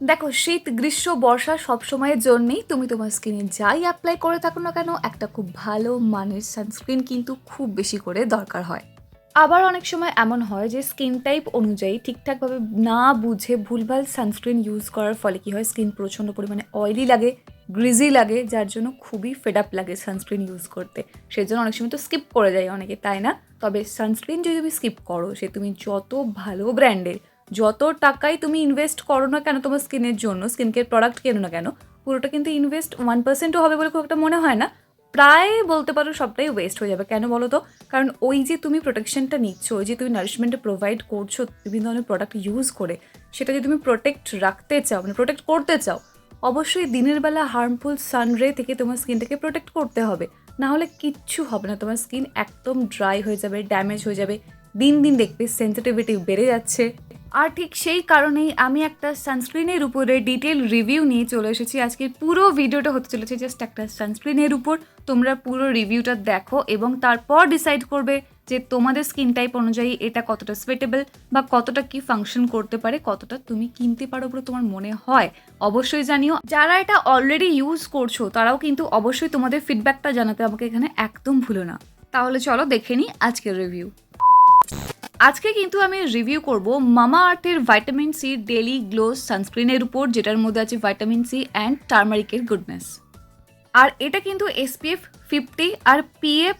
দেখো, শীত গ্রীষ্ম বর্ষা সব সময়ের জন্যেই তুমি তোমার স্কিনে যাই অ্যাপ্লাই করে থাকো না কেন, একটা খুব ভালো মানের সানস্ক্রিন কিন্তু খুব বেশি করে দরকার হয়। আবার অনেক সময় এমন হয় যে স্কিন টাইপ অনুযায়ী ঠিকঠাকভাবে না বুঝে ভুলভাল সানস্ক্রিন ইউজ করার ফলে কী হয়, স্কিন প্রচণ্ড পরিমাণে অয়েলি লাগে, গ্রিজি লাগে, যার জন্য খুবই ফেড আপ লাগে সানস্ক্রিন ইউজ করতে। সেজন্য অনেক সময় তো স্কিপ করে যায় অনেকে, তাই না? তবে সানস্ক্রিন যদি তুমি স্কিপ করো, সে তুমি যত ভালো ব্র্যান্ডের, যত টাকাই তুমি ইনভেস্ট করো না কেন তোমার স্কিনের জন্য, স্কিন কেয়ার প্রোডাক্ট কেনো না কেন, পুরোটা কিন্তু ইনভেস্ট 1%ও হবে বলে খুব একটা মনে হয় না। প্রায় বলতে পারো সবটাই ওয়েস্ট হয়ে যাবে। কেন বলো তো? কারণ ওই যে তুমি প্রোটেকশনটা নিচ্ছ, ওই যে তুমি নারিশমেন্টটা প্রোভাইড করছো বিভিন্ন ধরনের প্রোডাক্ট ইউজ করে, সেটা যদি তুমি প্রোটেক্ট রাখতে চাও, মানে প্রোটেক্ট করতে চাও, অবশ্যই দিনের বেলা হার্মফুল সানরে থেকে তোমার স্কিনটাকে প্রোটেক্ট করতে হবে। না হলে কিচ্ছু হবে না, তোমার স্কিন একদম ড্রাই হয়ে যাবে, ড্যামেজ হয়ে যাবে, দিন দিন দেখবে সেন্সিটিভিটি বেড়ে যাচ্ছে। আর ঠিক সেই কারণেই আমি একটা সানস্ক্রিনের উপরে ডিটেল রিভিউ নিয়ে চলে এসেছি। আজকে পুরো ভিডিওটা হতে চলেছে জাস্ট একটা সানস্ক্রিনের উপর। তোমরা পুরো রিভিউটা দেখো এবং তারপর ডিসাইড করবে যে তোমাদের স্কিন টাইপ অনুযায়ী এটা কতটা সুইটেবল বা কতটা কি ফাংশন করতে পারে, কতটা তুমি কিনতে পারো বলে তোমার মনে হয়। অবশ্যই জানিও। যারা এটা অলরেডি ইউজ করছো তারাও কিন্তু অবশ্যই তোমাদের ফিডব্যাকটা জানাতে আমাকে এখানে একদম ভুলো না। তাহলে চলো দেখে নিই আজকের রিভিউ। আজকে কিন্তু আমি রিভিউ করব মামাআর্থের ভাইটামিন সি ডেলি গ্লো সানস্ক্রিনের উপর, যেটার মধ্যে আছে ভাইটামিন সি অ্যান্ড টার্মারিকের গুডনেস। আর এটা কিন্তু SPF 50 আর PA+++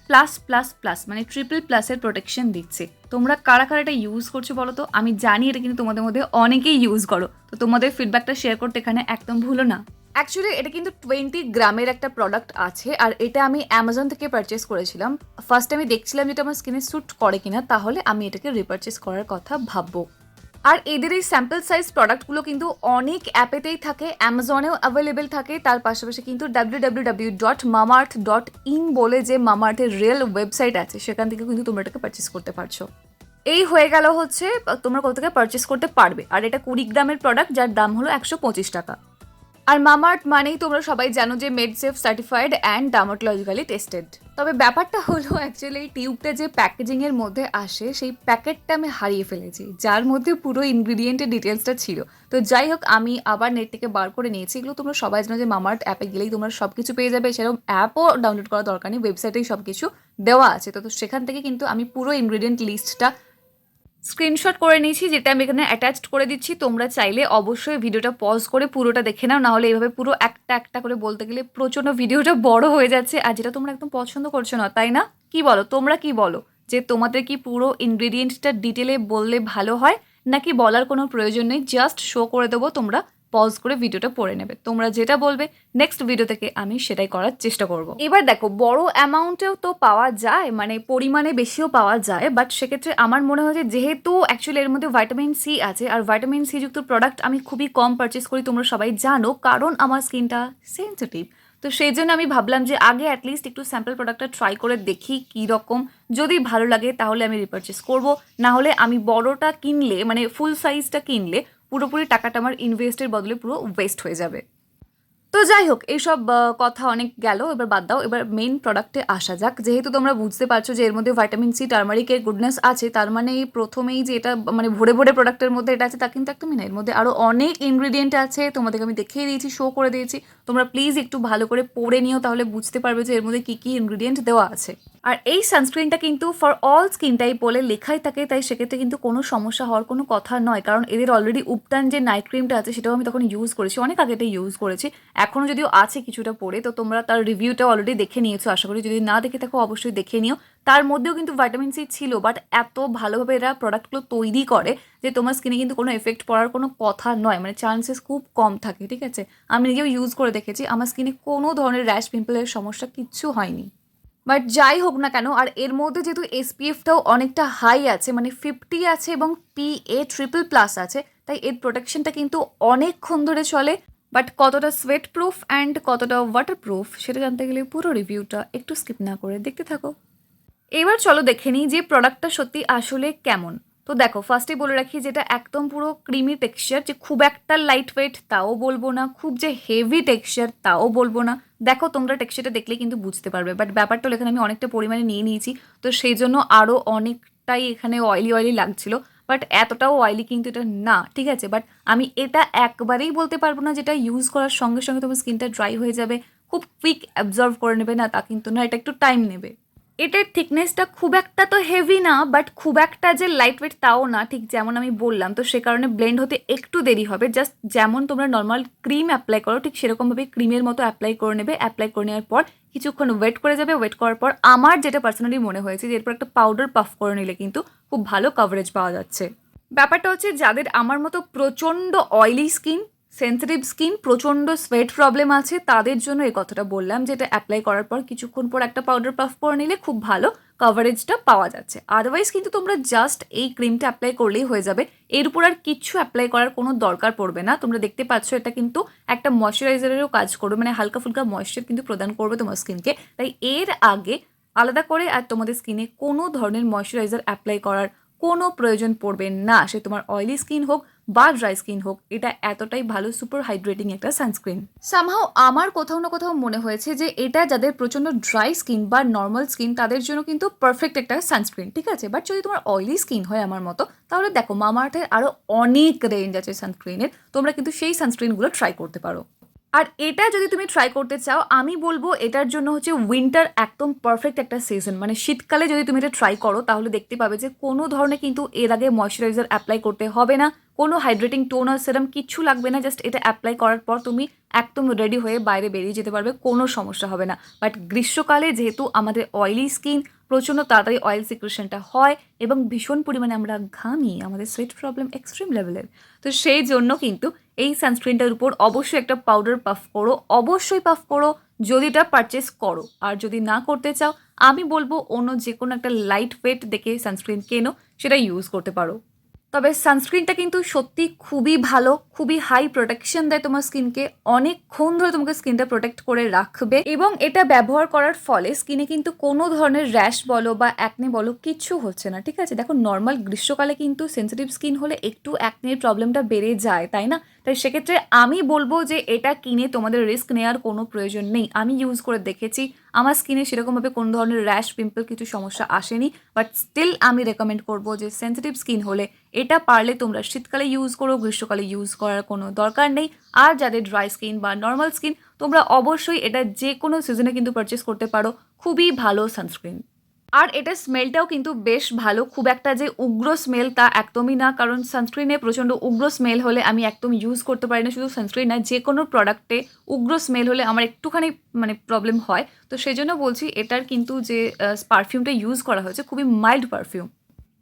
মানে ট্রিপল প্লাসের প্রোটেকশন দিচ্ছে। তোমরা কারা কারা এটা ইউজ করছো বলো তো? আমি জানি এটা কিন্তু তোমাদের মধ্যে অনেকেই ইউজ করো, তো তোমাদের ফিডব্যাকটা শেয়ার করতে এখানে একদম ভুলো না। অ্যাকচুয়ালি এটা কিন্তু 20 গ্রামের একটা প্রোডাক্ট আছে, আর এটা আমি অ্যামাজন থেকে পারচেস করেছিলাম। ফার্স্ট আমি দেখছিলাম যেটা আমার স্কিনে স্যুট করে কিনা, তাহলে আমি এটাকে রিপারচেস করার কথা ভাববো। আর এদের এই স্যাম্পল সাইজ প্রোডাক্টগুলো কিন্তু অনেক অ্যাপেতেই থাকে, অ্যামাজনেও অ্যাভেলেবেল থাকে। তার পাশাপাশি কিন্তু www.mamaearth.in বলে যে মামাআর্থের রিয়েল ওয়েবসাইট আছে, সেখান থেকে কিন্তু তোমরা এটাকে পারচেস করতে পারছো। এই হয়ে গেল হচ্ছে তোমরা কোথা থেকে পারচেস করতে পারবে। আর এটা 20 গ্রামের প্রোডাক্ট, যার দাম হলো 125 টাকা। আর মামাআর্থ মানেই তোমরা সবাই জানো যে মেডসেফ সার্টিফাইড অ্যান্ড ডার্মাটোলজিক্যালি টেস্টেড। তবে ব্যাপারটা হলো অ্যাকচুয়ালি এই টিউবটা যে প্যাকেজিংয়ের মধ্যে আসে, সেই প্যাকেটটা আমি হারিয়ে ফেলেছি, যার মধ্যে পুরো ইনগ্রিডিয়েন্টের ডিটেলসটা ছিল। তো যাই হোক, আমি আবার নেট থেকে বার করে নিয়েছি। এগুলো তোমরা সবাই জানো যে মামাআর্থ অ্যাপে গেলেই তোমরা সব কিছু পেয়ে যাবে, সেরকম অ্যাপও ডাউনলোড করা দরকার নেই, ওয়েবসাইটেই সব কিছু দেওয়া আছে। তো সেখান থেকে কিন্তু আমি পুরো ইনগ্রিডিয়েন্ট লিস্টটা স্ক্রিনশট করে নিয়েছি, যেটা আমি এখানে অ্যাটাচড করে দিচ্ছি। তোমরা চাইলে অবশ্যই ভিডিওটা পজ করে পুরোটা দেখে নাও, নাহলে এইভাবে পুরো একটা একটা করে বলতে গেলে প্রচণ্ড ভিডিওটা বড় হয়ে যাচ্ছে, আর যেটা তোমরা একদম পছন্দ করছো না, তাই না? কি বলো তোমরা, কি বলো যে তোমাদের কি পুরো ইনগ্রিডিয়েন্টসটা ডিটেলে বললে ভালো হয়, নাকি বলার কোনো প্রয়োজন নেই, জাস্ট শো করে দেবো, তোমরা পজ করে ভিডিওটা পড়ে নেবে? তোমরা যেটা বলবে নেক্সট ভিডিও থেকে আমি সেটাই করার চেষ্টা করব। এবার দেখো, বড় অ্যামাউন্টেও তো পাওয়া যায়, মানে পরিমাণে বেশিও পাওয়া যায়, বাট সেক্ষেত্রে আমার মনে হয় যে যেহেতু অ্যাকচুয়ালি এর মধ্যে ভাইটামিন সি আছে, আর ভাইটামিন সি যুক্ত প্রোডাক্ট আমি খুবই কম পারচেস করি, তোমরা সবাই জানো, কারণ আমার স্কিনটা সেন্সিটিভ। তো সেই জন্য আমি ভাবলাম যে আগে অ্যাটলিস্ট একটু স্যাম্পল প্রোডাক্টটা ট্রাই করে দেখি কী রকম। যদি ভালো লাগে তাহলে আমি রিপারচেস করব, না হলে আমি বড়টা কিনলে, মানে ফুল সাইজটা কিনলে পুরোপুরি টাকাটা আমার ইনভেস্টের বদলে পুরো ওয়েস্ট হয়ে যাবে। তো যাই হোক, এইসব কথা অনেক গেল, এবার বাদ দাও, এবার মেইন প্রোডাক্টে আসা যাক। যেহেতু তোমরা বুঝতে পারছো যে এর মধ্যে ভাইটামিন সি টার্মারিকের গুডনেস আছে, তার মানে এই প্রথমেই যে এটা মানে ভরে ভরে প্রোডাক্টের মধ্যে এটা আছে তা কিন্তু একদমই না। এর মধ্যে আরও অনেক ইনগ্রিডিয়েন্ট আছে, তোমাদেরকে আমি দেখিয়ে দিয়েছি, শো করে দিয়েছি। তোমরা প্লিজ একটু ভালো করে পড়ে নিও, তাহলে বুঝতে পারবে যে এর মধ্যে কী কী ইনগ্রিডিয়েন্ট দেওয়া আছে। আর এই সানস্ক্রিনটা কিন্তু ফর অল স্কিন টাইপ বলে লেখাই থাকে, তাই সেক্ষেত্রে কিন্তু কোনো সমস্যা হওয়ার কোনো কথা নয়, কারণ এদের অলরেডি উপটান যে নাইট ক্রিমটা আছে সেটাও আমি তখন ইউজ করেছি, অনেক আগে এটা ইউজ করেছি, এখনও যদিও আছে কিছুটা পরে। তো তোমরা তার রিভিউটা অলরেডি দেখে নিয়েছো আশা করি, যদি না দেখে থাকো অবশ্যই দেখে নিও। তার মধ্যেও কিন্তু ভাইটামিন সি ছিল, বাট এত ভালোভাবে এরা প্রোডাক্টগুলো তৈরি করে যে তোমার স্কিনে কিন্তু কোনো এফেক্ট পড়ার কোনো কথা নয়, মানে চান্সেস খুব কম থাকে, ঠিক আছে? আমি নিজেও ইউজ করে দেখেছি, আমার স্কিনে কোনো ধরনের র্যাশ পিম্পলের সমস্যা কিচ্ছু হয়নি। বাট যাই হোক না কেন, আর এর মধ্যে যেহেতু SPF-টাও অনেকটা হাই আছে, মানে 50 আছে এবং PA++ আছে, তাই এর প্রোটেকশনটা কিন্তু অনেকক্ষণ ধরে চলে। বাট কতটা সোয়েট প্রুফ অ্যান্ড কতটা ওয়াটার প্রুফ সেটা জানতে গেলে পুরো রিভিউটা একটু স্কিপ না করে দেখতে থাকো। এবার চলো দেখে নিই যে প্রোডাক্টটা সত্যি আসলে কেমন। তো দেখো, ফার্স্টে বলে রাখি যেটা একদম পুরো ক্রিমি টেক্সচার, যে খুব একটা লাইট ওয়েট তাও বলবো না, খুব যে হেভি টেক্সচার তাও বলবো না। দেখো তোমরা টেক্সচারটা দেখলে কিন্তু বুঝতে পারবে, বাট ব্যাপারটা হলো এখানে আমি অনেকটা পরিমাণে নিয়ে নিয়েছি, তো সেই জন্য আরও অনেকটাই এখানে অয়েলি অয়েলি লাগছিল। বাট এতটাও অয়েলি কিন্তু এটা না, ঠিক আছে। বাট আমি এটা একবারেই বলতে পারবো না যেটা ইউজ করার সঙ্গে সঙ্গে তোমার স্কিনটা ড্রাই হয়ে যাবে, খুব কুইক অ্যাবজর্ভ করে নেবে, না তা কিন্তু না, এটা একটু টাইম নেবে। এটার থিকনেসটা খুব একটা তো হেভি না, বাট খুব একটা যে লাইট ওয়েট তাও না, ঠিক যেমন আমি বললাম। তো সে কারণে ব্লেন্ড হতে একটু দেরি হবে। জাস্ট যেমন তোমরা নর্মাল ক্রিম অ্যাপ্লাই করো ঠিক সেরকমভাবে ক্রিমের মতো অ্যাপ্লাই করে নেবে। অ্যাপ্লাই করে নেওয়ার পর কিছুক্ষণ ওয়েট করে যাবে। ওয়েট করার পর আমার যেটা পার্সোনালি মনে হয়েছে যে এরপর একটা পাউডার পাফ করে নিলে কিন্তু খুব ভালো কভারেজ পাওয়া যাচ্ছে। ব্যাপারটা হচ্ছে যাদের আমার মতো প্রচণ্ড অয়েলি স্কিন, সেন্সিটিভ স্কিন, প্রচণ্ড সোয়েট প্রবলেম আছে, তাদের জন্য এই কথাটা বললাম, যেটা অ্যাপ্লাই করার পর কিছুক্ষণ পর একটা পাউডার পাফ করে নিলে খুব ভালো কভারেজটা পাওয়া যাচ্ছে। আদারওয়াইজ কিন্তু তোমরা জাস্ট এই ক্রিমটা অ্যাপ্লাই করলেই হয়ে যাবে, এর উপর আর কিচ্ছু অ্যাপ্লাই করার কোনো দরকার পড়বে না। তোমরা দেখতে পাচ্ছ এটা কিন্তু একটা ময়শ্চারাইজারেরও কাজ করবে, মানে হালকা ফুলকা ময়েশ্চার কিন্তু প্রদান করবে তোমার স্কিনকে। তাই এর আগে আলাদা করে আর তোমাদের স্কিনে কোনো ধরনের ময়শ্চারাইজার অ্যাপ্লাই করার কোনো প্রয়োজন পড়বে না, সে তোমার অয়েলি স্কিন হোক বা ড্রাই স্কিন হোক। এটা এতটাই ভালো সুপার হাইড্রেটিং একটা সানস্ক্রিন। সামহাও আমার কোথাও না কোথাও মনে হয়েছে যে এটা যাদের প্রচণ্ড ড্রাই স্কিন বা নর্মাল স্কিন তাদের জন্য কিন্তু পারফেক্ট একটা সানস্ক্রিন, ঠিক আছে। বাট যদি তোমার অয়েলি স্কিন হয় আমার মতো, তাহলে দেখো মামাআর্থের আরও অনেক রেঞ্জ আছে সানস্ক্রিনের, তোমরা কিন্তু সেই সানস্ক্রিনগুলো ট্রাই করতে পারো। আর এটা যদি তুমি ট্রাই করতে চাও, আমি বলবো এটার জন্য হচ্ছে উইন্টার একদম পারফেক্ট একটা সিজন। মানে শীতকালে যদি তুমি এটা ট্রাই করো তাহলে দেখতে পাবে যে কোনো ধরনের কিন্তু এর আগে ময়শ্চারাইজার অ্যাপ্লাই করতে হবে না, কোনো হাইড্রেটিং টোনার সেরাম কিচ্ছু লাগবে না। জাস্ট এটা অ্যাপ্লাই করার পর তুমি একদম রেডি হয়ে বাইরে বেরিয়ে যেতে পারবে, কোনো সমস্যা হবে না। বাট গ্রীষ্মকালে যেহেতু আমাদের অয়েলি স্কিন, প্রচণ্ড তাড়াতাড়ি অয়েল সিক্রেশনটা হয় এবং ভীষণ পরিমাণে আমরা ঘামি, আমাদের সোয়েট প্রবলেম এক্সট্রিম লেভেলের, তো সেই জন্য কিন্তু এই সানস্ক্রিনটার উপর অবশ্যই একটা পাউডার পাফ করো, অবশ্যই পাফ করো যদি এটা পারচেস করো। আর যদি না করতে চাও, আমি বলবো অন্য যে কোনো একটা লাইট ওয়েট দেখে সানস্ক্রিন কেনো, সেটা ইউজ করতে পারো। তবে সানস্ক্রিনটা কিন্তু সত্যি খুবই ভালো, খুবই হাই প্রোটেকশন দেয় তোমার স্কিনকে, অনেকক্ষণ ধরে তোমাকে স্কিনটা প্রোটেক্ট করে রাখবে। এবং এটা ব্যবহার করার ফলে স্কিনে কিন্তু কোনো ধরনের র্যাশ বলো বা অ্যাকনে বলো কিচ্ছু হচ্ছে না, ঠিক আছে। দেখো নর্মাল গ্রীষ্মকালে কিন্তু সেন্সিটিভ স্কিন হলে একটু অ্যাকনের প্রবলেমটা বেড়ে যায়, তাই না। তাই সেক্ষেত্রে আমি বলবো যে এটা কিনে তোমাদের রিস্ক নেওয়ার কোনো প্রয়োজন নেই। আমি ইউজ করে দেখেছি, আমার স্কিনে সেরকমভাবে কোনো ধরনের র্যাশ, পিম্পল কিছু সমস্যা আসেনি। বাট স্টিল আমি রেকমেন্ড করবো যে সেন্সিটিভ স্কিন হলে এটা পারলে তোমরা শীতকালে ইউজ করো, গ্রীষ্মকালে ইউজ করার কোনো দরকার নেই। আর যাদের ড্রাই স্কিন বা নর্মাল স্কিন, তোমরা অবশ্যই এটা যে কোনো সিজনে কিন্তু পারচেস করতে পারো, খুবই ভালো সানস্ক্রিন। আর এটার স্মেলটাও কিন্তু বেশ ভালো, খুব একটা যে উগ্র স্মেল তা একদমই না, কারণ সানস্ক্রিনে প্রচণ্ড উগ্র স্মেল হলে আমি একদম ইউজ করতে পারি না। শুধু সানস্ক্রিন না, যে কোনো প্রোডাক্টে উগ্র স্মেল হলে আমার একটুখানি মানে প্রবলেম হয়। তো সেই জন্য বলছি এটার কিন্তু যে পারফিউমটা ইউজ করা হয়েছে খুবই মাইল্ড পারফিউম।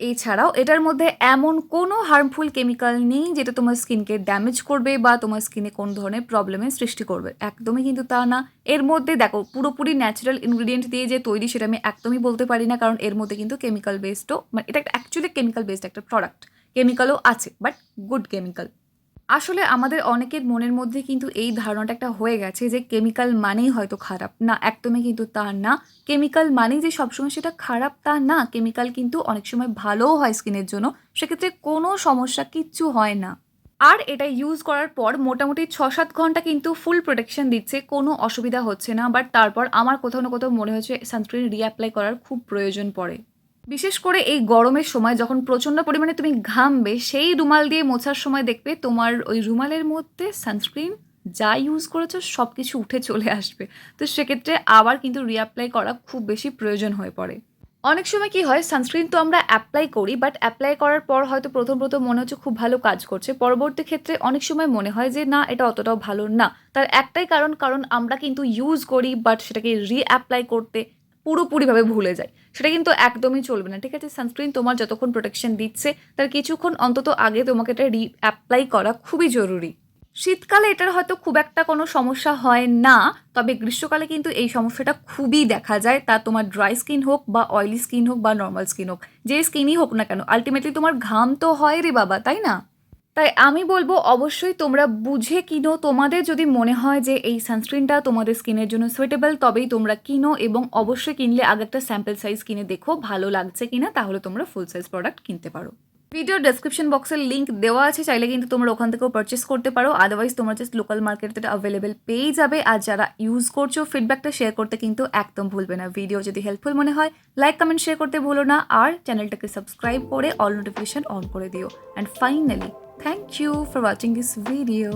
এছাড়াও এটার মধ্যে এমন কোনো হার্মফুল কেমিক্যাল নেই যেটা তোমার স্কিনকে ড্যামেজ করবে বা তোমার স্কিনে কোন ধরনের প্রবলেমের সৃষ্টি করবে, একদমই কিন্তু তা না। এর মধ্যে দেখো পুরোপুরি ন্যাচারাল ইনগ্রিডিয়েন্ট দিয়ে যে তৈরি সেটা আমি একদমই বলতে পারি না, কারণ এর মধ্যে কিন্তু কেমিক্যাল বেসডও, মানে এটা অ্যাকচুয়ালি কেমিক্যাল বেসড একটা প্রোডাক্ট, কেমিক্যালও আছে বাট গুড কেমিক্যাল। আসলে আমাদের অনেকের মনের মধ্যে কিন্তু এই ধারণাটা একটা হয়ে গেছে যে কেমিক্যাল মানেই হয়তো খারাপ, না একদমই কিন্তু তা না। কেমিক্যাল মানেই যে সবসময় সেটা খারাপ তা না, কেমিক্যাল কিন্তু অনেক সময় ভালোও হয় স্কিনের জন্য, সেক্ষেত্রে কোনো সমস্যা কিচ্ছু হয় না। আর এটা ইউজ করার পর মোটামুটি 6-7 ঘন্টা কিন্তু ফুল প্রোটেকশন দিচ্ছে, কোনো অসুবিধা হচ্ছে না। বাট তারপর আমার কোথাও না কোথাও মনে হচ্ছে সানস্ক্রিন রিঅ্যাপ্লাই করার খুব প্রয়োজন পড়ে, বিশেষ করে এই গরমের সময় যখন প্রচণ্ড পরিমাণে তুমি ঘামবে, সেই রুমাল দিয়ে মোছার সময় দেখবে তোমার ওই রুমালের মধ্যে সানস্ক্রিন যা ইউজ করেছো সব কিছু উঠে চলে আসবে। তো সেক্ষেত্রে আবার কিন্তু রিঅ্যাপ্লাই করা খুব বেশি প্রয়োজন হয়ে পড়ে। অনেক সময় কি হয়, সানস্ক্রিন তো আমরা অ্যাপ্লাই করি, বাট অ্যাপ্লাই করার পর হয়তো প্রথম প্রথম মনে হচ্ছে খুব ভালো কাজ করছে, পরবর্তী ক্ষেত্রে অনেক সময় মনে হয় যে না এটা অতটাও ভালো না। তার একটাই কারণ আমরা কিন্তু ইউজ করি বাট সেটাকে রিঅ্যাপ্লাই করতে পুরোপুরিভাবে ভুলে যাই, সেটা কিন্তু একদমই চলবে না, ঠিক আছে। সানস্ক্রিন তোমার যতক্ষণ প্রোটেকশন দিচ্ছে তার কিছুক্ষণ অন্তত আগে তোমাকে এটা রিঅ্যাপ্লাই করা খুবই জরুরি। শীতকালে এটার হয়তো খুব একটা কোনো সমস্যা হয় না, তবে গ্রীষ্মকালে কিন্তু এই সমস্যাটা খুবই দেখা যায়, তা তোমার ড্রাই স্কিন হোক বা অয়েলি স্কিন হোক বা নর্মাল স্কিন হোক, যে স্কিনই হোক না কেন, আলটিমেটলি তোমার ঘাম তো হয় রে বাবা, তাই না। তাই আমি বলবো অবশ্যই তোমরা বুঝে কিনো, তোমাদের যদি মনে হয় যে এই সানস্ক্রিনটা তোমাদের স্কিনের জন্য সুইটেবল তবেই তোমরা কিনো, এবং অবশ্যই কিনলে আগে একটা স্যাম্পল সাইজ কিনে দেখো ভালো লাগছে কিনা, তাহলে তোমরা ফুল সাইজ প্রোডাক্ট কিনতে পারো। ভিডিও ডেসক্রিপশন বক্সের লিঙ্ক দেওয়া আছে, চাইলে কিন্তু তোমরা ওখান থেকেও পারচেস করতে পারো। আদারওয়াইজ তোমরা জাস্ট লোকাল মার্কেটে এটা অ্যাভেলেবেল পেয়ে যাবে। আর যারা ইউজ করছো ফিডব্যাকটা শেয়ার করতে কিন্তু একদম ভুলবে না। ভিডিও যদি হেল্পফুল মনে হয় লাইক কমেন্ট শেয়ার করতে ভুলো না, আর চ্যানেলটাকে সাবস্ক্রাইব করে অল নোটিফিকেশন অন করে দিও। And finally thank you for watching this video.